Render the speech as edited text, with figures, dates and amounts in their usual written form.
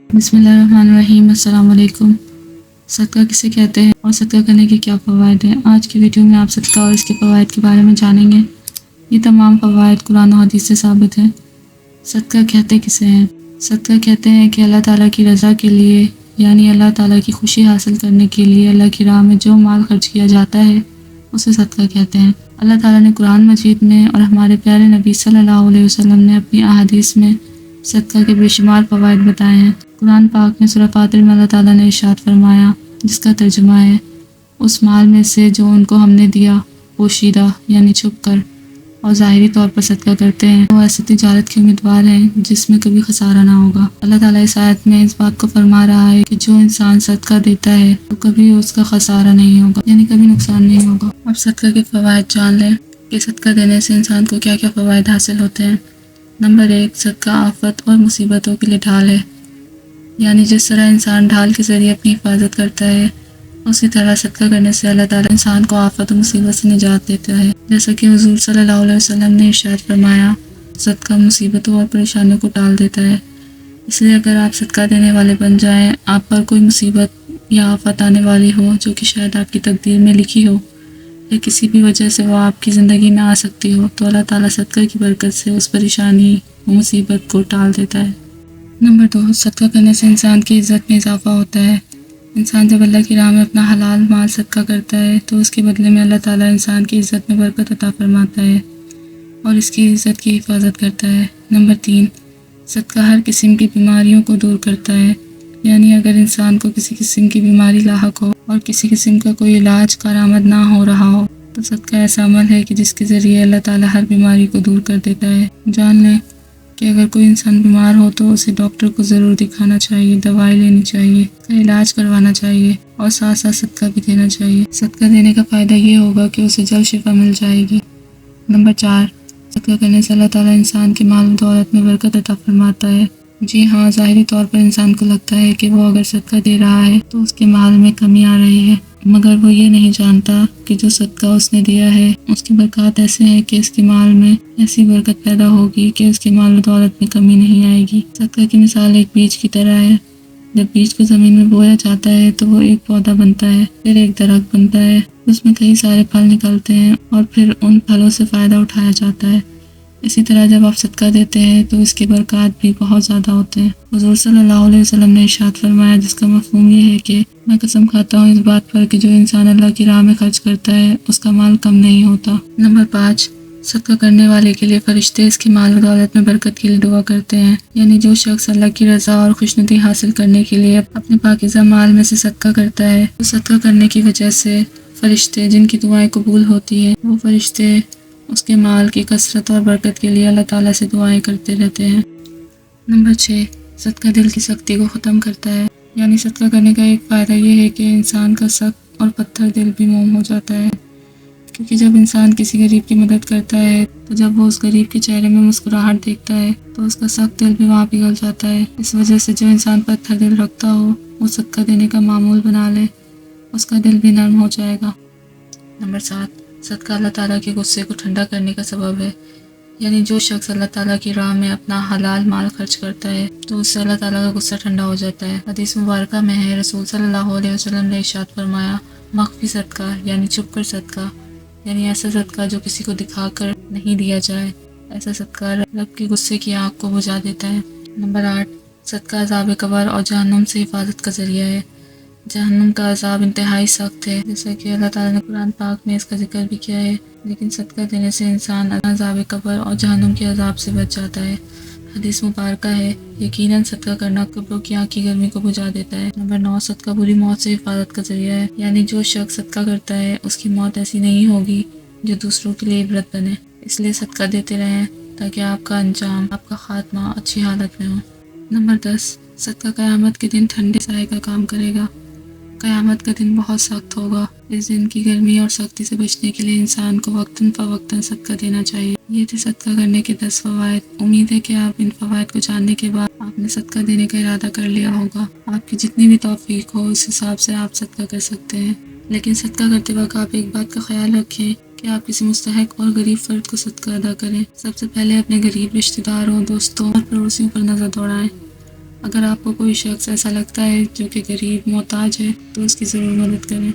बिस्मिल्लाहिर्रहमानिर्रहीम। अस्सलाम वालेकुम। सदका किसे कहते हैं और सदका करने के क्या फ़वाइद हैं? आज की वीडियो में आप सदका और इसके फ़वाइद के बारे में जानेंगे। ये तमाम फ़वाइद कुरान और हदीस से साबित हैं। सदका कहते किसे हैं? सदका कहते हैं कि अल्लाह ताला की रज़ा के लिए, यानी अल्लाह ताला की खुशी हासिल करने के लिए अल्लाह की राह में जो माल खर्च किया जाता है उसे सदका कहते हैं। अल्लाह ताला ने कुरान मजीद में और हमारे प्यारे नबी सल्लल्लाहु अलैहि वसल्लम ने अपनी अहादीस में सदका के बेशुमार फ़वाइद बताए हैं। कुरान पाक में सूरह फातिर में अल्लाह ताला ने इरशाद फरमाया, जिसका तर्जुमा है, उस माल में से जो उनको हमने दिया पोशीदा यानी छुप कर और ज़ाहिरी तौर पर सदका करते हैं, वो ऐसी तिजारत के उम्मीदवार हैं जिसमें कभी खसारा ना होगा। अल्लाह ताला इस आयत में इस बात को फरमा रहा है कि जो इंसान सदका देता है तो कभी उसका खसारा नहीं होगा, यानी कभी नुकसान नहीं होगा। अब सदका के फ़वाइद जान लें कि सदका देने से इंसान को क्या क्या फ़वाइद हासिल होते हैं। नंबर 1, सदका आफत और मुसीबतों के लिए ढाल है, यानी जिस तरह इंसान ढाल के ज़रिए अपनी हिफाजत करता है, उसी तरह सदका करने से अल्लाह ताला इंसान को आफत और मुसीबत से निजात देता है। जैसा कि हुज़ूर सल्लल्लाहु अलैहि वसल्लम ने इरशाद फरमाया, सदका मुसीबतों और परेशानियों को टाल देता है। इसलिए अगर आप सदका देने वाले बन जाएं, आप पर कोई मुसीबत या आफत आने वाली हो जो कि शायद आपकी तकदीर में लिखी हो या किसी भी वजह से वो आपकी ज़िंदगी में आ सकती हो, तो अल्लाह ताला सदका की बरकत से उस परेशानी और मुसीबत को टाल देता है। नंबर 2, सदका करने से इंसान की इज़्ज़त में इजाफ़ा होता है। इंसान जब अल्लाह की राह में अपना हलाल माल सदका करता है तो उसके बदले में अल्लाह ताला इंसान की इज़्ज़त में बरकत अता फरमाता है और इसकी इज़्ज़त की हिफाजत करता है। नंबर 3, सदका हर किस्म की बीमारियों को दूर करता है, यानी अगर इंसान को किसी किस्म की बीमारी लाहक हो और किसी किस्म का कोई इलाज कारामद ना हो रहा हो, तो सदका ऐसा अमल है कि जिसके ज़रिए अल्लाह ताला हर बीमारी को दूर कर देता है। जान लें कि अगर कोई इंसान बीमार हो तो उसे डॉक्टर को ज़रूर दिखाना चाहिए, दवाई लेनी चाहिए, इलाज करवाना चाहिए और साथ साथ सदका भी देना चाहिए। सदका देने का फ़ायदा ये होगा कि उसे जल्द शिफा मिल जाएगी। नंबर 4, सदका करने से अल्लाह ताला इंसान के माल दौलत में बरकत अता फरमाता है। जी हाँ, ज़ाहिरी तौर पर इंसान को लगता है कि वो अगर सदका दे रहा है तो उसके माल में कमी आ रही है, मगर वो ये नहीं जानता कि जो सदका उसने दिया है उसकी बरकत ऐसे है कि इसके माल में ऐसी बरकत पैदा होगी कि उसके माल दौलत में कमी नहीं आएगी। सदका की मिसाल एक बीज की तरह है। जब बीज को ज़मीन में बोया जाता है तो वो एक पौधा बनता है, फिर एक दरख्त बनता है, उसमें कई सारे फल निकलते हैं और फिर उन फलों से फ़ायदा उठाया जाता है। इसी तरह जब आप सदका देते हैं तो इसके बरकत भी बहुत ज़्यादा होते हैं। हुज़ूर सल्लल्लाहु अलैहि वसल्लम ने इरशाद फरमाया, जिसका मफ़हूम ये है कि मैं कसम खाता हूँ इस बात पर कि जो इंसान अल्लाह की राह में खर्च करता है उसका माल कम नहीं होता। नंबर 5, सदका करने वाले के लिए फरिश्ते इसके माल और दौलत में बरकत के लिए दुआ करते हैं, यानी जो शख्स अल्लाह की रज़ा और खुशनुदी हासिल करने के लिए अपने पाकीज़ा माल में से सदका करता है, तो सदका करने की वजह से फरिश्ते जिनकी दुआएं कबूल होती हैं, वो फरिश्ते उसके माल की कसरत और बरकत के लिए अल्लाह ताला से दुआएं करते रहते हैं। नंबर 6, सदका दिल की सख्ती को ख़त्म करता है, यानी सदका करने का एक फ़ायदा ये है कि इंसान का सख्त और पत्थर दिल भी मोम हो जाता है, क्योंकि जब इंसान किसी गरीब की मदद करता है तो जब वो उस गरीब के चेहरे में मुस्कुराहट देखता है तो उसका सख्त दिल भी वहाँ पिघल जाता है। इस वजह से जो इंसान पत्थर दिल रखता हो वो सदका देने का मामूल बना ले, उसका दिल भी नरम हो जाएगा। नंबर 7, सदका अल्लाह ताला के गुस्से को ठंडा करने का सबब है, यानी जो शख्स अल्लाह ताला की राह में अपना हलाल माल खर्च करता है तो उससे अल्लाह ताला का गुस्सा ठंडा हो जाता है। हदीस मुबारका में है, रसूल सल्लल्लाहु अलैहि वसल्लम ने इरशाद फरमाया, मख्फी सदका यानी छुप कर सदका, यानी ऐसा सदका जो किसी को दिखाकर नहीं दिया जाए, ऐसा सदका रब के गुस्से की आग को बुझा देता है। नंबर 8, सदका अज़ाब कब्र और जहन्नुम से हिफाजत का ज़रिया है। जहन्नुम का अज़ाब इंतहाई सख्त है, जैसा कि अल्लाह ताला ने कुरान पाक में इसका जिक्र भी किया है, लेकिन सदका देने से इंसान अज़ाब कब्र और जहन्नुम के अज़ाब से बच जाता है। हदीस मुबारका है, यकीनन सदका करना कब्रों की आग की गर्मी को बुझा देता है। नंबर 9, सदका बुरी मौत से हिफाजत का ज़रिया है, यानी जो शख्स सदका करता है उसकी मौत ऐसी नहीं होगी जो दूसरों के लिए इबरत बने। इसलिए सदका देते रहें ताकि आपका अंजाम, आपका खात्मा अच्छी हालत में हो। नंबर 10, सदका क़यामत के दिन ठंडे साए का काम करेगा। क़यामत का दिन बहुत सख्त होगा। इस दिन की गर्मी और सख्ती से बचने के लिए इंसान को वक्तन फ़वक्तन सदका देना चाहिए। ये थे सदका करने के 10 फ़वाइद। उम्मीद है कि आप इन फ़वाइद को जानने के बाद आपने सदका देने का इरादा कर लिया होगा। आपकी जितनी भी तौफीक हो उस हिसाब से आप सदका कर सकते हैं, लेकिन सदका करते वक्त आप एक बात का ख्याल रखें कि आप किसी मुस्तहक और गरीब फ़र्द को सदका अदा करें। सबसे पहले अपने गरीब रिश्तेदारों, दोस्तों और पड़ोसियों पर नज़र दौड़ाएं اگر آپ کو کوئی شخص ایسا لگتا ہے جو کہ غریب محتاج ہے تو اس کی ضرور مدد کریں۔